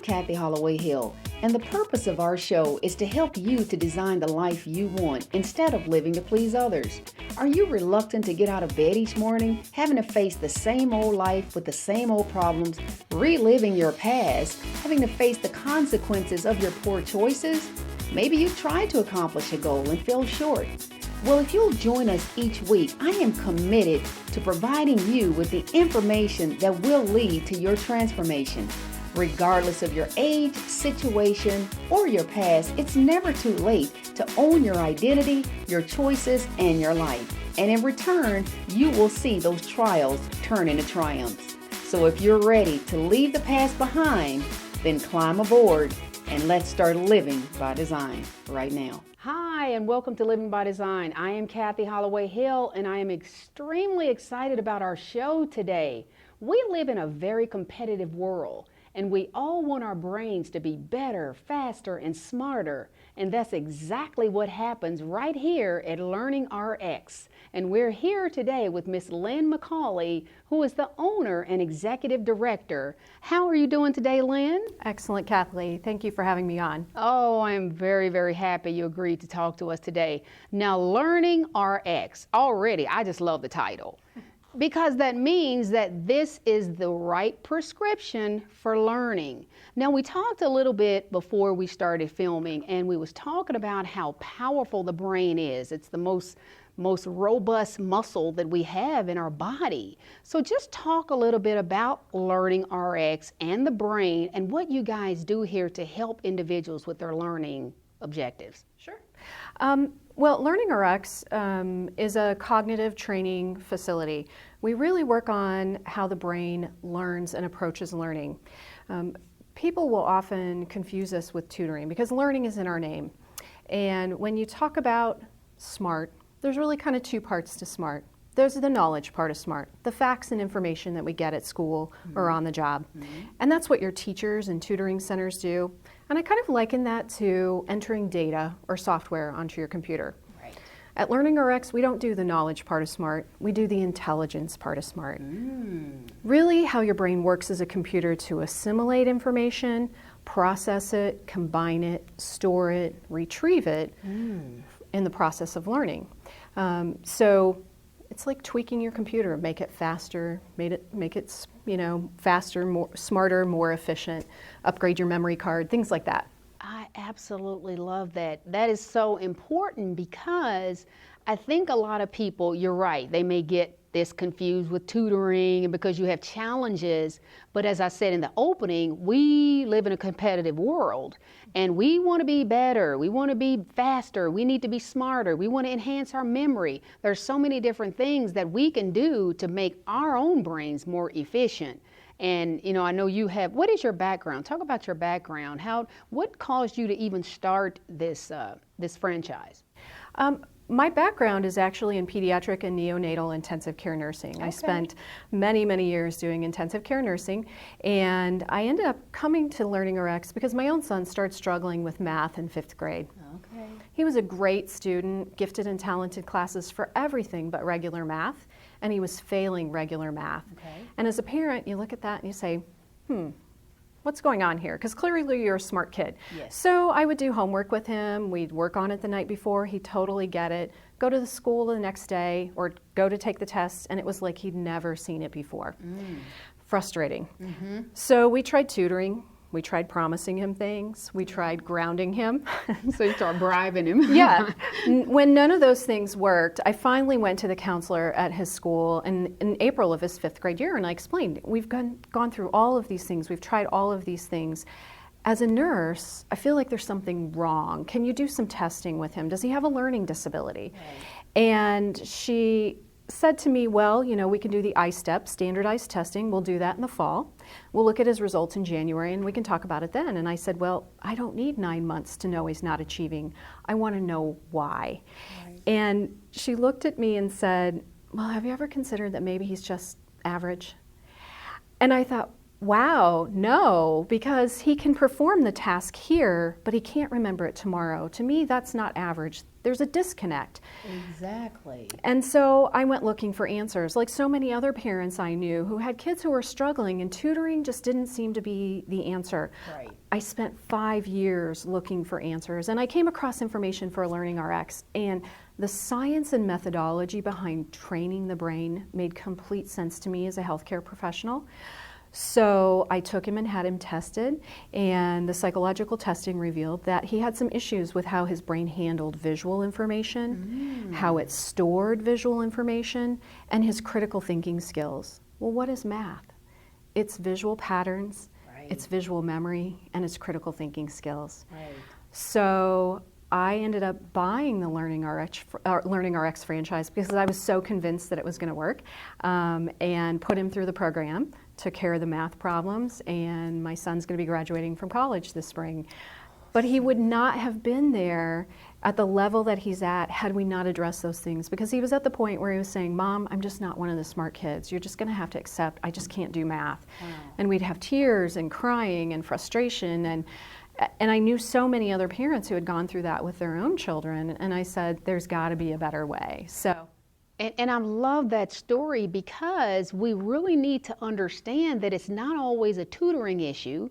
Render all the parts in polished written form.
I'm Kathy Holloway Hill, and the purpose of our show is to help you to design the life you want instead of living to please others. Are you reluctant to get out of bed each morning, having to face the same old life with the same old problems, reliving your past, having to face the consequences of your poor choices? Maybe you've tried to accomplish a goal and fell short. Well, if you'll join us each week, I am committed to providing you with the information that will lead to your transformation. Regardless of your age, situation, or your past, it's never too late to own your identity, your choices, and your life. And in return, you will see those trials turn into triumphs. So if you're ready to leave the past behind, then climb aboard and let's start living by design right now. Hi, and welcome to Living by Design. I am Kathy Holloway Hill, and I am extremely excited about our show today. We live in a very competitive world, and we all want our brains to be better, faster, and smarter. And that's exactly what happens right here at Learning RX. And we're here today with Miss Lynn McCauley, who is the owner and executive director. How are you doing today, Lynn? Excellent, Kathleen. Thank you for having me on. Oh, I'm very, very happy you agreed to talk to us today. Now, Learning RX, already, I just love the title. Because that means that this is the right prescription for learning. Now, we talked a little bit before we started filming, and we was talking about how powerful the brain is. It's the most robust muscle that we have in our body. So just talk a little bit about Learning RX and the brain and what you guys do here to help individuals with their learning objectives. Sure. Well, Learning RX is a cognitive training facility. We really work on how the brain learns and approaches learning. People will often confuse us with tutoring because learning is in our name. And when you talk about SMART, there's really kind of two parts to SMART. There's the knowledge part of SMART, the facts and information that we get at school or on the job. And that's what your teachers and tutoring centers do. And I kind of liken that to entering data or software onto your computer. Right. At Learning RX, we don't do the knowledge part of SMART, we do the intelligence part of SMART. Really how your brain works as a computer to assimilate information, process it, combine it, store it, retrieve it in the process of learning. So it's like tweaking your computer, make it faster, make it faster, more smarter, more efficient, upgrade your memory card, things like that. I absolutely love that. That is so important because I think a lot of people, you're right, they may get this confused with tutoring and because you have challenges. But as I said in the opening, we live in a competitive world and we want to be better. We want to be faster. We need to be smarter. We want to enhance our memory. There's so many different things that we can do to make our own brains more efficient. And, I know you have, what is your background? Talk about your background. What caused you to even start this franchise? My background is actually in pediatric and neonatal intensive care nursing. Okay. I spent many, many years doing intensive care nursing, and I ended up coming to Learning RX because my own son started struggling with math in 5th grade. Okay. He was a great student, gifted and talented classes for everything but regular math, and he was failing regular math. Okay. And as a parent, you look at that and you say, what's going on here? Because clearly you're a smart kid. Yes. So I would do homework with him. We'd work on it the night before. He'd totally get it. Go to the school the next day or go to take the test, and it was like he'd never seen it before. Frustrating. So we tried tutoring. We tried promising him things. We tried grounding him. So you start bribing him. Yeah. When none of those things worked, I finally went to the counselor at his school in April of his 5th grade year, and I explained, we've gone through all of these things. We've tried all of these things. As a nurse, I feel like there's something wrong. Can you do some testing with him? Does he have a learning disability? Right. And she said to me, well, we can do the I-STEP, standardized testing. We'll do that in the fall. We'll look at his results in January and we can talk about it then. And I said, well, I don't need 9 months to know he's not achieving. I want to know why. Right. And she looked at me and said, well, have you ever considered that maybe he's just average? And I thought, Wow, no, because he can perform the task here, but he can't remember it tomorrow. To me, that's not average. There's a disconnect. Exactly. And so I went looking for answers, like so many other parents I knew who had kids who were struggling, and tutoring just didn't seem to be the answer. Right. I spent 5 years looking for answers, and I came across information for Learning RX, and the science and methodology behind training the brain made complete sense to me as a healthcare professional. So I took him and had him tested, and the psychological testing revealed that he had some issues with how his brain handled visual information, how it stored visual information, and his critical thinking skills. Well, what is math? It's visual patterns, it's visual memory, and it's critical thinking skills. Right. So I ended up buying the Learning RX franchise because I was so convinced that it was going to work, and put him through the program, took care of the math problems, and my son's going to be graduating from college this spring. But he would not have been there at the level that he's at had we not addressed those things, because he was at the point where he was saying, Mom, I'm just not one of the smart kids. You're just going to have to accept I just can't do math. Wow. And we'd have tears and crying and frustration, and I knew so many other parents who had gone through that with their own children, and I said, there's got to be a better way. So. And I love that story because we really need to understand that it's not always a tutoring issue,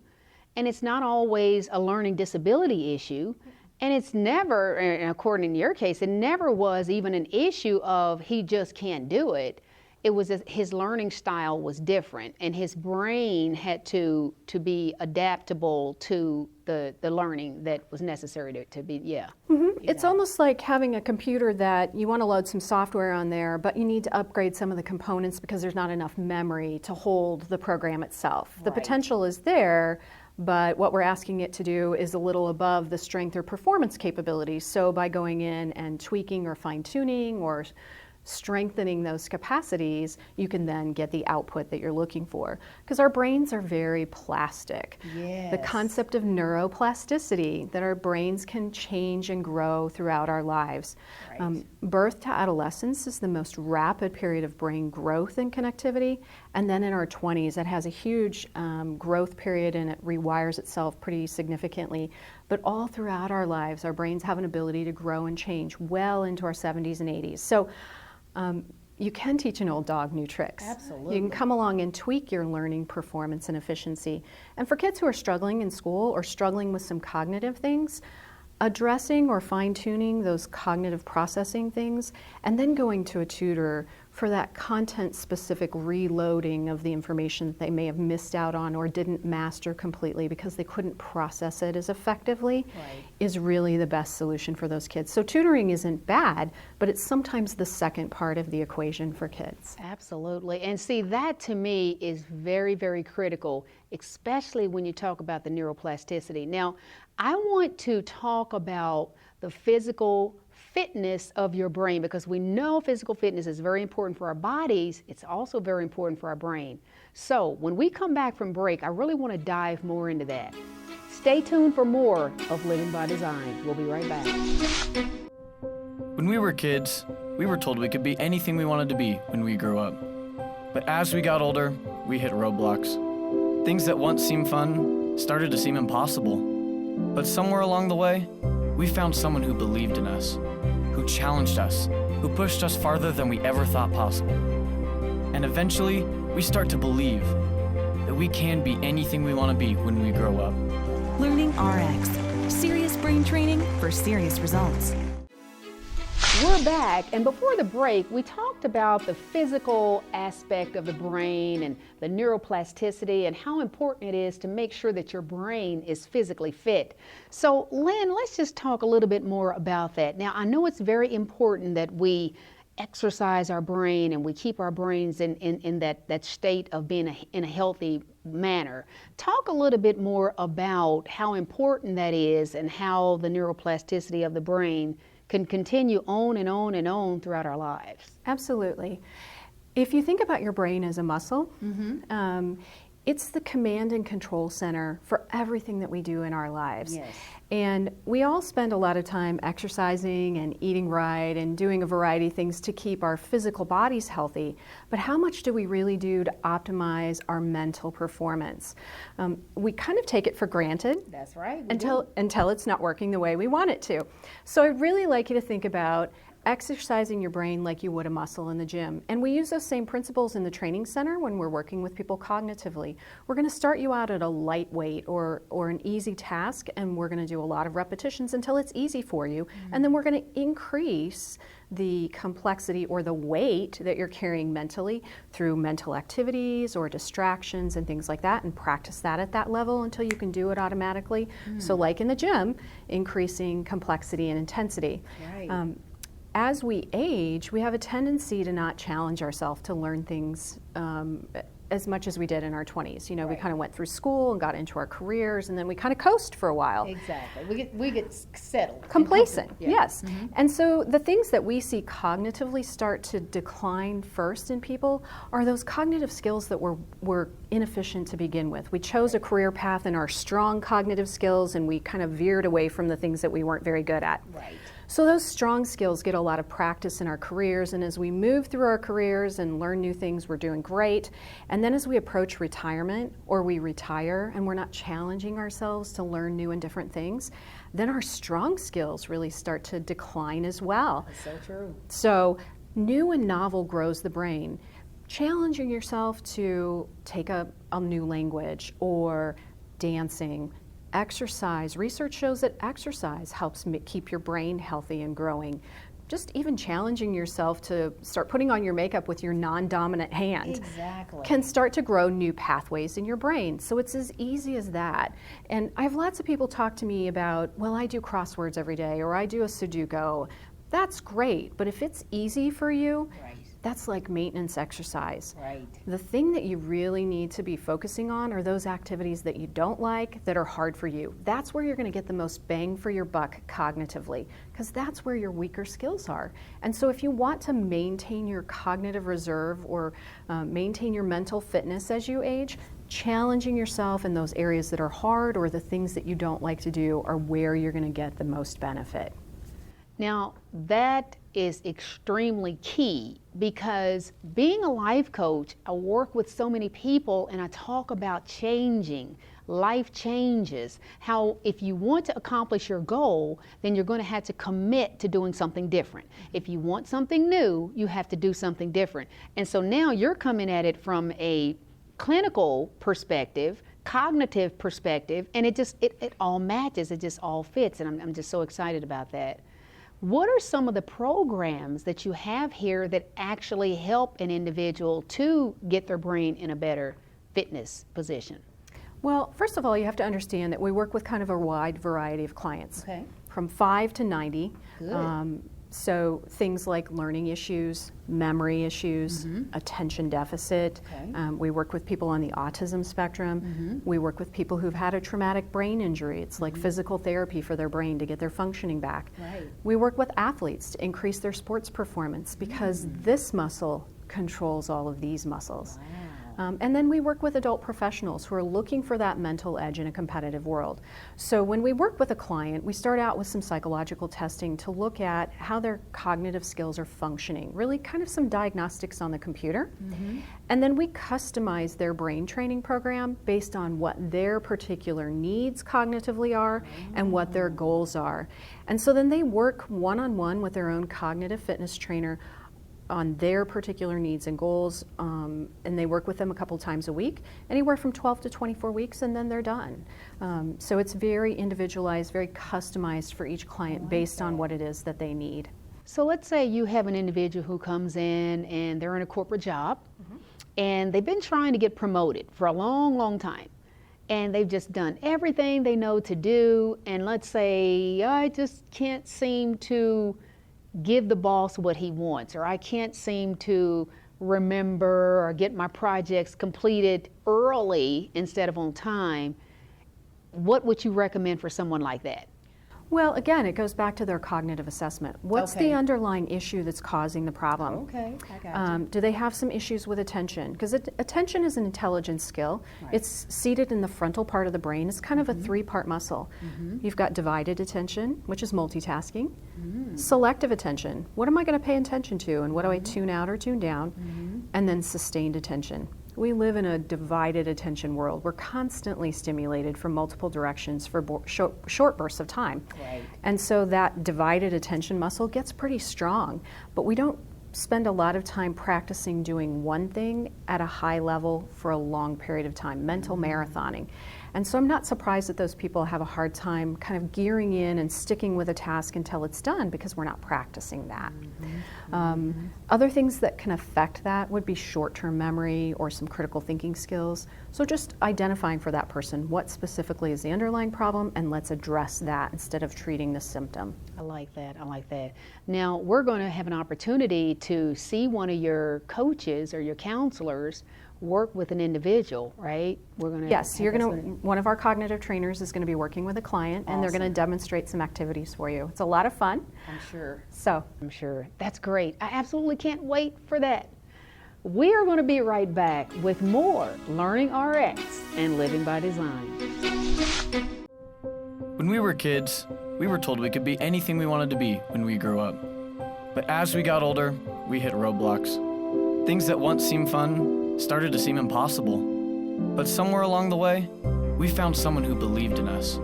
and it's not always a learning disability issue, and it's never, according to your case, it never was even an issue of he just can't do it. It was his learning style was different, and his brain had to be adaptable to the learning that was necessary to be, It's almost like having a computer that you want to load some software on there, but you need to upgrade some of the components because there's not enough memory to hold the program itself. The potential is there, but what we're asking it to do is a little above the strength or performance capabilities. So by going in and tweaking or fine-tuning or strengthening those capacities, you can then get the output that you're looking for. Because our brains are very plastic. Yes. The concept of neuroplasticity, that our brains can change and grow throughout our lives. Right. Birth to adolescence is the most rapid period of brain growth and connectivity. And then in our 20s, it has a huge growth period, and it rewires itself pretty significantly. But all throughout our lives, our brains have an ability to grow and change well into our 70s and 80s. So you can teach an old dog new tricks. Absolutely. You can come along and tweak your learning performance and efficiency. And for kids who are struggling in school or struggling with some cognitive things, addressing or fine-tuning those cognitive processing things, and then going to a tutor for that content-specific reloading of the information that they may have missed out on or didn't master completely because they couldn't process it as effectively, is really the best solution for those kids. So tutoring isn't bad, but it's sometimes the second part of the equation for kids. Absolutely. And see, that to me is very, very critical, especially when you talk about the neuroplasticity. Now, I want to talk about the physical fitness of your brain, because we know physical fitness is very important for our bodies. It's also very important for our brain. So when we come back from break, I really want to dive more into that. Stay tuned for more of Living by Design. We'll be right back. When we were kids, we were told we could be anything we wanted to be when we grew up. But as we got older, we hit roadblocks. Things that once seemed fun started to seem impossible. But somewhere along the way, we found someone who believed in us, who challenged us, who pushed us farther than we ever thought possible. And eventually, we start to believe that we can be anything we want to be when we grow up. Learning RX, serious brain training for serious results. We're back, and before the break, we talked about the physical aspect of the brain and the neuroplasticity and how important it is to make sure that your brain is physically fit. So, Lynn, let's just talk a little bit more about that. Now, I know it's very important that we exercise our brain and we keep our brains in that state of being in a healthy manner. Talk a little bit more about how important that is and how the neuroplasticity of the brain can continue on and on and on throughout our lives. Absolutely. If you think about your brain as a muscle, it's the command and control center for everything that we do in our lives. Yes. And we all spend a lot of time exercising and eating right and doing a variety of things to keep our physical bodies healthy. But how much do we really do to optimize our mental performance? We kind of take it for granted. That's right. Until it's not working the way we want it to. So I'd really like you to think about exercising your brain like you would a muscle in the gym. And we use those same principles in the training center when we're working with people cognitively. We're going to start you out at a lightweight or an easy task, and we're going to do a lot of repetitions until it's easy for you. And then we're going to increase the complexity or the weight that you're carrying mentally through mental activities or distractions and things like that, and practice that at that level until you can do it automatically. So like in the gym, increasing complexity and intensity. Right. As we age, we have a tendency to not challenge ourselves to learn things as much as we did in our 20s. You know, we kind of went through school and got into our careers, and then we kind of coast for a while. Exactly. We get settled. Complacent, Yeah. yes. And so the things that we see cognitively start to decline first in people are those cognitive skills that were inefficient to begin with. We chose a career path in our strong cognitive skills, and we kind of veered away from the things that we weren't very good at. Right. So those strong skills get a lot of practice in our careers, and as we move through our careers and learn new things, we're doing great. And then as we approach retirement or we retire and we're not challenging ourselves to learn new and different things, then our strong skills really start to decline as well. That's so true. So new and novel grows the brain. Challenging yourself to take a new language or dancing, exercise. Research shows that exercise helps keep your brain healthy and growing. Just even challenging yourself to start putting on your makeup with your non-dominant hand Exactly. can start to grow new pathways in your brain. So it's as easy as that. And I have lots of people talk to me about, well, I do crosswords every day, or I do a Sudoku. That's great, but if it's easy for you, Right. that's like maintenance exercise. Right. The thing that you really need to be focusing on are those activities that you don't like, that are hard for you. That's where you're going to get the most bang for your buck cognitively, because that's where your weaker skills are. And so if you want to maintain your cognitive reserve or maintain your mental fitness as you age, challenging yourself in those areas that are hard or the things that you don't like to do are where you're going to get the most benefit. Now, that is extremely key, because being a life coach, I work with so many people and I talk about changing, life changes, how if you want to accomplish your goal, then you're going to have to commit to doing something different. If you want something new, you have to do something different. And so now you're coming at it from a clinical perspective, cognitive perspective, and it all matches, it just all fits, and I'm just so excited about that. What are some of the programs that you have here that actually help an individual to get their brain in a better fitness position? Well, first of all, you have to understand that we work with kind of a wide variety of clients, Okay. from 5 to 90. Good. So things like learning issues, memory issues, attention deficit. Okay. We work with people on the autism spectrum. We work with people who've had a traumatic brain injury. It's like physical therapy for their brain to get their functioning back. Right. We work with athletes to increase their sports performance, because this muscle controls all of these muscles. Wow. And then we work with adult professionals who are looking for that mental edge in a competitive world. So when we work with a client, we start out with some psychological testing to look at how their cognitive skills are functioning, really kind of some diagnostics on the computer. And then we customize their brain training program based on what their particular needs cognitively are and what their goals are. And so then they work one-on-one with their own cognitive fitness trainer on their particular needs and goals, and they work with them a couple times a week, anywhere from 12 to 24 weeks, and then they're done. So it's very individualized, very customized for each client based on what it is that they need. So let's say you have an individual who comes in and they're in a corporate job, and they've been trying to get promoted for a long, long time. And they've just done everything they know to do, and let's say, I just can't seem to give the boss what he wants, or I can't seem to remember or get my projects completed early instead of on time. What would you recommend for someone like that? Well, again, it goes back to their cognitive assessment. What's Okay. the underlying issue that's causing the problem? Okay, I got you. Do they have some issues with attention? Because attention is an intelligence skill. Right. It's seated in the frontal part of the brain. It's kind of a three-part muscle. You've got divided attention, which is multitasking. Selective attention. What am I going to pay attention to, and what do I tune out or tune down? And then sustained attention. We live in a divided attention world. We're constantly stimulated from multiple directions for short bursts of time. Right. And so that divided attention muscle gets pretty strong, but we don't spend a lot of time practicing doing one thing at a high level for a long period of time, mental marathoning. And so I'm not surprised that those people have a hard time kind of gearing in and sticking with a task until it's done, because we're not practicing that. Other things that can affect that would be short-term memory or some critical thinking skills. So just identifying for that person what specifically is the underlying problem, and let's address that instead of treating the symptom. I like that. I like that. Now, we're going to have an opportunity to see one of your coaches or your counselors work with an individual, right? We're going to Yes, one of our cognitive trainers is going to be working with a client, and they're going to Awesome. demonstrate some activities for you. It's a lot of fun. I'm sure. So, I'm sure. That's great. I absolutely can't wait for that. We are going to be right back with more Learning RX and Living by Design. When we were kids, we were told we could be anything we wanted to be when we grew up. But as we got older, we hit roadblocks. Things that once seemed fun started to seem impossible. But somewhere along the way, we found someone who believed in us,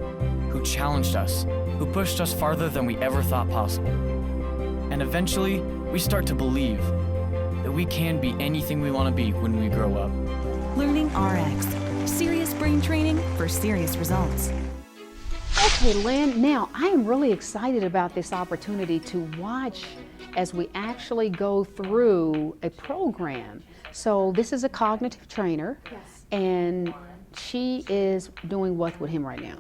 who challenged us, who pushed us farther than we ever thought possible. And eventually, we start to believe that we can be anything we want to be when we grow up. Learning RX. Serious brain training for serious results. Okay, Lynn, now I am really excited about this opportunity to watch as we actually go through a program. So this is a cognitive trainer, and she is doing what with him right now?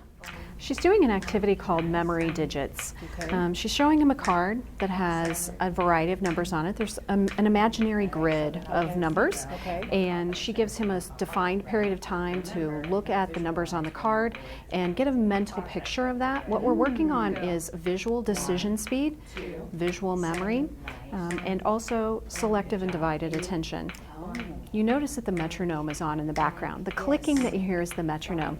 she's doing an activity called Memory Digits. Okay. She's showing him a card that has a variety of numbers on it. There's an imaginary grid of numbers, Okay. and she gives him a defined period of time to look at the numbers on the card and get a mental picture of that. What we're working on is visual decision speed, visual memory, and also selective and divided attention. You notice that the metronome is on in the background. The clicking that you hear is the metronome.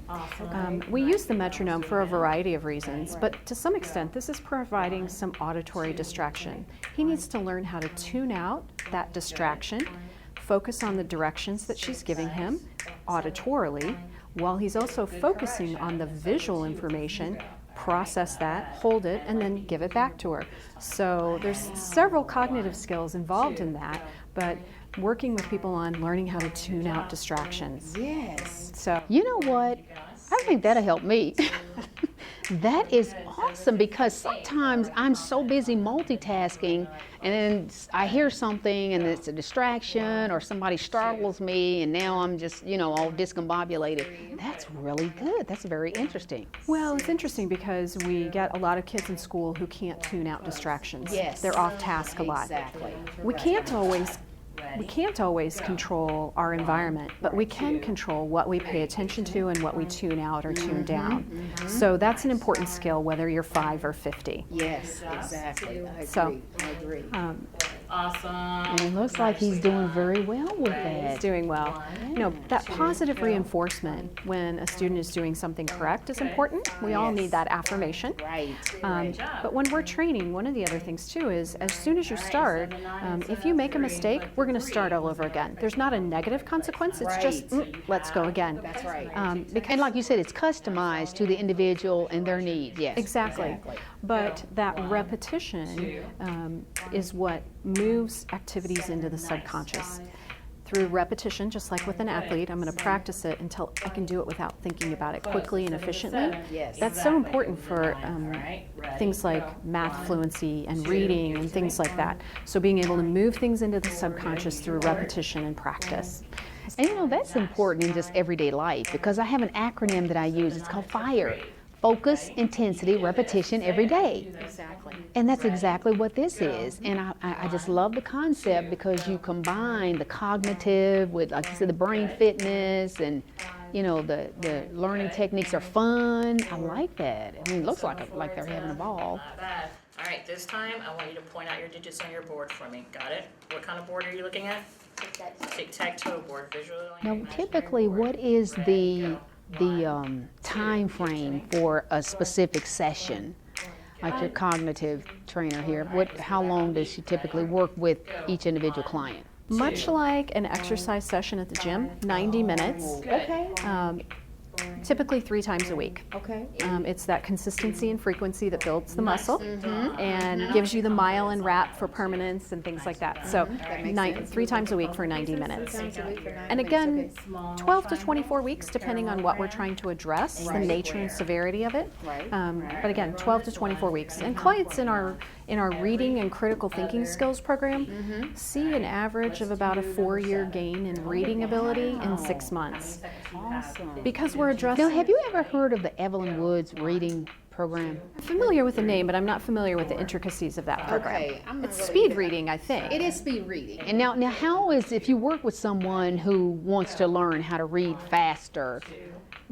We use the metronome for a variety of reasons, but to some extent this is providing some auditory distraction. He needs to learn how to tune out that distraction, focus on the directions that she's giving him auditorily, while he's also focusing on the visual information, process that, hold it, and then give it back to her. So there's several cognitive skills involved in that, but working with people on learning how to tune out distractions. Yes. So You know what? I think that'll help me. That is awesome, because sometimes I'm so busy multitasking and then I hear something and it's a distraction, or somebody startles me and now I'm just, all discombobulated. That's really good. That's very interesting. well, it's interesting because we get a lot of kids in school who can't tune out distractions. Yes. They're off task a lot. Exactly. We can't always control our environment, but we can control what we pay attention to and what we tune out or tune down. So that's an important skill, whether you're 5 or 50. Yes, exactly. I agree. So, I agree. Awesome. And it looks like he's doing very well with that. He's doing well. That positive reinforcement when a student is doing something correct is important. We all need that affirmation. Right. But when we're training, one of the other things too is, as soon as you start, if you make a mistake, we're going to start all over again. There's not a negative consequence. It's just, let's go again. That's right. Because And like you said, it's customized to the individual and their needs. Yes. Exactly. But that repetition is what moves activities into the subconscious. Through repetition, just like with an athlete, I'm going to practice it until I can do it without thinking about it quickly and efficiently. Yes. That's so important for things like math fluency and reading and things like that. So being able to move things into the subconscious through repetition and practice. And that's important in just everyday life, because I have an acronym that I use. It's called FIRE. Focus, intensity, repetition every day. Exactly. And that's exactly what this is. And I just love the concept, because you combine the cognitive with, like you said, the brain fitness, and the learning techniques are fun. I like that. I mean, it looks like they're having a ball. Not bad. All right, this time I want you to point out your digits on your board for me. Got it? What kind of board are you looking at? Tic-tac-toe board. Visually on your Now, imaginary typically, board. what is the time frame for a specific session? Like your cognitive trainer here, how long does she typically work with each individual client? Much like an exercise session at the gym, 90 minutes, Okay. typically 3 times a week. Okay. It's that consistency and frequency that builds the muscle and gives you the mile and rep for permanence and things like that. So 3 times a week for 90 minutes. And again, 12 to 24 weeks, depending on what we're trying to address, the nature and severity of it. Right. But again, 12 to 24 weeks. And clients in our reading and critical thinking skills program see an average of about a 4-year gain in reading ability in 6 months. Awesome. Because we're addressing. Now, have you ever heard of the Evelyn Woods reading program? I'm familiar with the name, but I'm not familiar with the intricacies of that program. Okay, I'm not It's really speed either. reading, I think. It is speed reading. And now how is, if you work with someone who wants to learn how to read faster,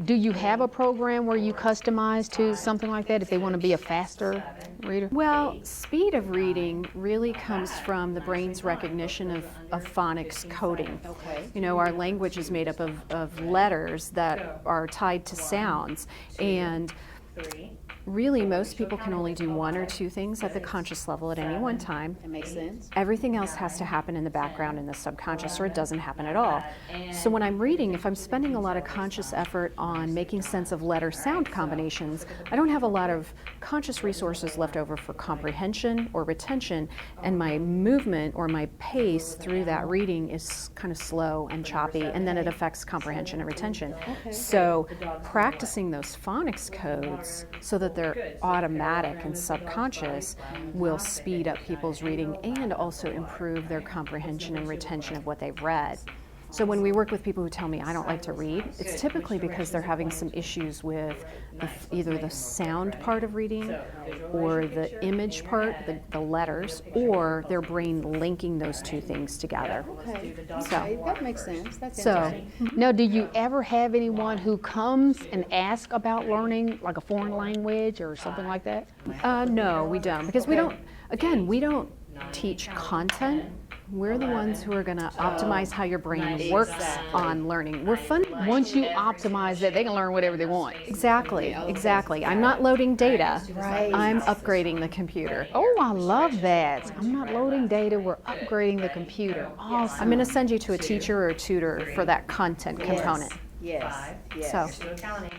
do you have a program where you customize to something like that if they want to be a faster reader? Well, speed of reading really comes from the brain's recognition of phonics coding. Okay. You know, our language is made up of letters that are tied to sounds, and really most people can only do 1 or 2 things at the conscious level at any one time. That makes sense. Everything else has to happen in the background in the subconscious, or it doesn't happen at all. So when I'm reading, if I'm spending a lot of conscious effort on making sense of letter-sound combinations, I don't have a lot of conscious resources left over for comprehension or retention, and my movement or my pace through that reading is kind of slow and choppy, and then it affects comprehension and retention. So practicing those phonics codes so that they're automatic and subconscious will speed up people's reading and also improve their comprehension and retention of what they've read. So when we work with people who tell me I don't like to read, it's typically because they're having some issues with either the sound part of reading or the image part, the letters, or their brain linking those 2 things together. Okay. So- Okay, that makes sense. That's So- interesting. Now, do you ever have anyone who comes and asks about learning like a foreign language or something like that? No, we don't, because we don't teach content. We're the ones who are going to optimize how your brain works on learning. We're fun. Once you optimize that, they can learn whatever they want. Exactly. I'm not loading data. Right. I'm upgrading the computer. Oh, I love that. I'm not loading data, we're upgrading the computer. Awesome. I'm going to send you to a teacher or a tutor for that content component. Yes. So,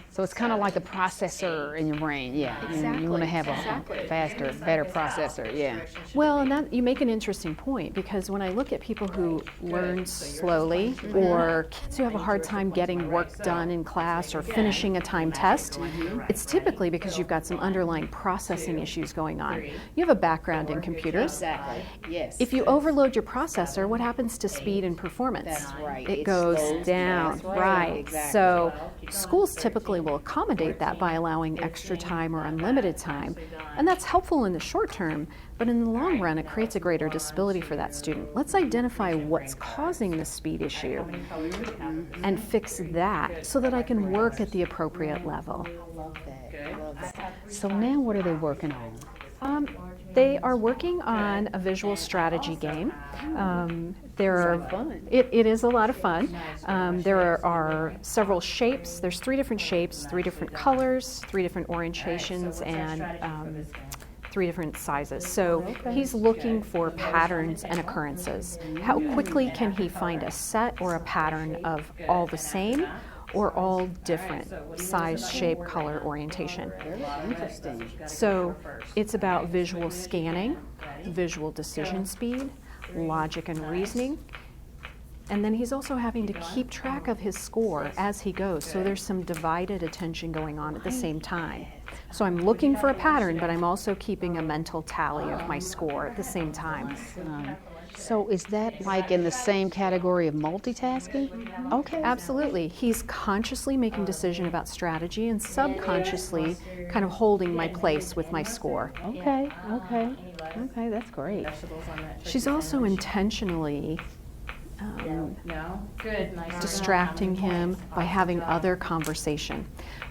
So it's kind of like a processor in your brain, yeah. You want to have a faster, better processor, yeah. well, and that you make an interesting point, because when I look at people who learn slowly, or kids who have a hard time getting work done in class or finishing a timed test, it's typically because you've got some underlying processing issues going on. You have a background in computers. Exactly, yes. If you overload your processor, what happens to speed and performance? That's right. It It goes slows down, down. That's right, right. exactly. So schools typically will accommodate that by allowing extra time or unlimited time. And that's helpful in the short term, but in the long run, it creates a greater disability for that student. Let's identify what's causing the speed issue and fix that so that I can work at the appropriate level. I love that. I love that. So now what are they working on? They are working on a visual strategy game. There are fun. It is a lot of fun. There are several shapes. There's 3 different shapes, 3 different colors, 3 different orientations, and 3 different sizes. So he's looking for patterns and occurrences. How quickly can he find a set or a pattern of all the same or all different size, shape, color, orientation? Interesting. So it's about visual scanning, visual decision speed, logic and reasoning, and then he's also having to keep track of his score as he goes. So there's some divided attention going on at the same time. So I'm looking for a pattern, but I'm also keeping a mental tally of my score at the same time. So is that like in the same category of multitasking? Okay. Absolutely. He's consciously making decision about strategy and subconsciously kind of holding my place with my score. Okay, that's great. She's also intentionally No? Good, nice. distracting him by having other conversation.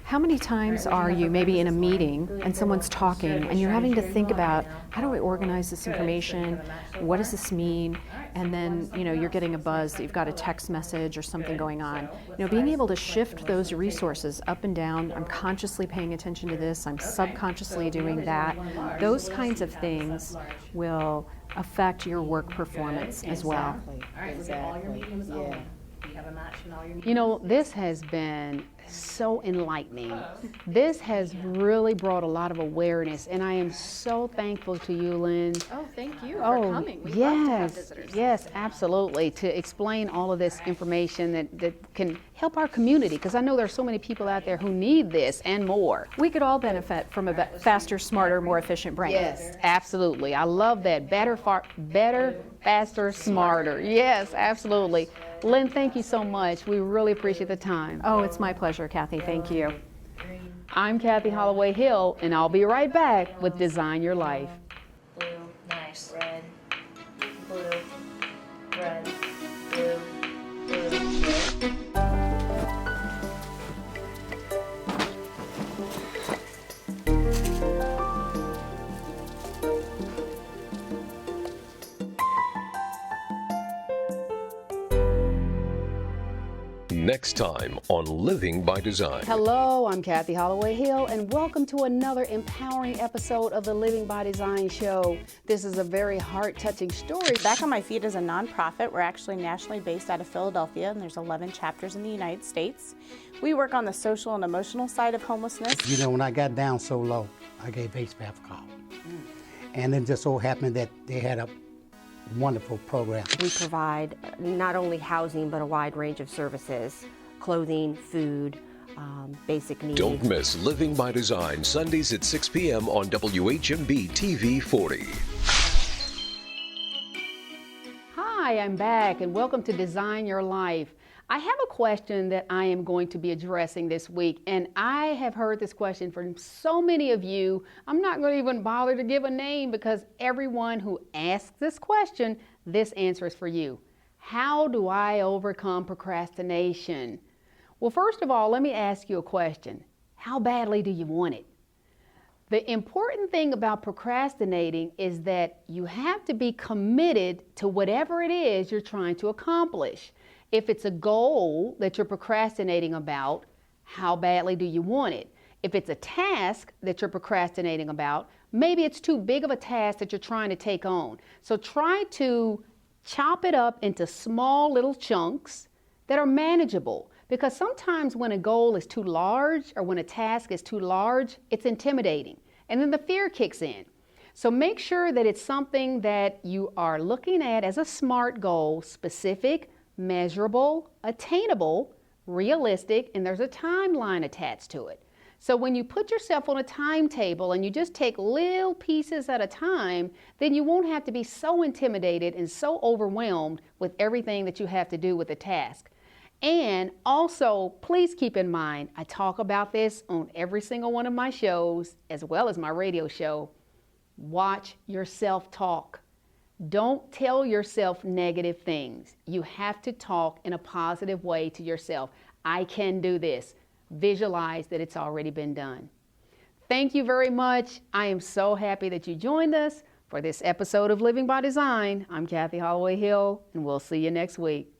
How many times are you maybe in a meeting and someone's talking and you're having to think about, how do I organize this information? What does this mean? And then, you're getting a buzz that you've got a text message or something going on. Being able to shift those resources up and down, I'm consciously paying attention to this, I'm subconsciously doing that. Those kinds of things will affect your work performance as well. Exactly. Yeah. This has been so enlightening. This has really brought a lot of awareness, and I am so thankful to you, Lynn. Oh, thank you for coming. We yes, love to have visitors. Yes, absolutely, to explain all of this information that can help our community, because I know there are so many people out there who need this and more. We could all benefit from a faster, smarter, more efficient brain. Yes, absolutely. I love that. Better, faster, smarter. Yes, absolutely. Lynn, thank you so much. We really appreciate the time. Oh, it's my pleasure, Kathy. Thank you. I'm Kathy Holloway Hill, and I'll be right back with Design Your Life. Blue, nice. Red, blue, red, blue, blue, red. Next time on Living by Design. Hello, I'm Kathy Holloway Hill, and welcome to another empowering episode of the Living by Design show. This is a very heart-touching story. Back on My Feet is a nonprofit. We're actually nationally based out of Philadelphia, and there's 11 chapters in the United States. We work on the social and emotional side of homelessness. When I got down so low, I gave HVAC a call. And it just so happened that they had a wonderful program. We provide not only housing, but a wide range of services, clothing, food, basic needs. Don't miss Living by Design, Sundays at 6 p.m. on WHMB TV 40. Hi, I'm back, and welcome to Design Your Life. I have a question that I am going to be addressing this week, and I have heard this question from so many of you. I'm not going to even bother to give a name, because everyone who asks this question, this answer is for you. How do I overcome procrastination? Well, first of all, let me ask you a question. How badly do you want it? The important thing about procrastinating is that you have to be committed to whatever it is you're trying to accomplish. If it's a goal that you're procrastinating about, how badly do you want it? If it's a task that you're procrastinating about, maybe it's too big of a task that you're trying to take on. So try to chop it up into small little chunks that are manageable. Because sometimes when a goal is too large or when a task is too large, it's intimidating. And then the fear kicks in. So make sure that it's something that you are looking at as a SMART goal, specific, measurable, attainable, realistic, and there's a timeline attached to it. So when you put yourself on a timetable and you just take little pieces at a time, then you won't have to be so intimidated and so overwhelmed with everything that you have to do with the task. And also, please keep in mind, I talk about this on every single one of my shows, as well as my radio show. Watch your self-talk. Don't tell yourself negative things. You have to talk in a positive way to yourself. I can do this. Visualize that it's already been done. Thank you very much. I am so happy that you joined us for this episode of Living by Design. I'm Kathy Holloway Hill, and we'll see you next week.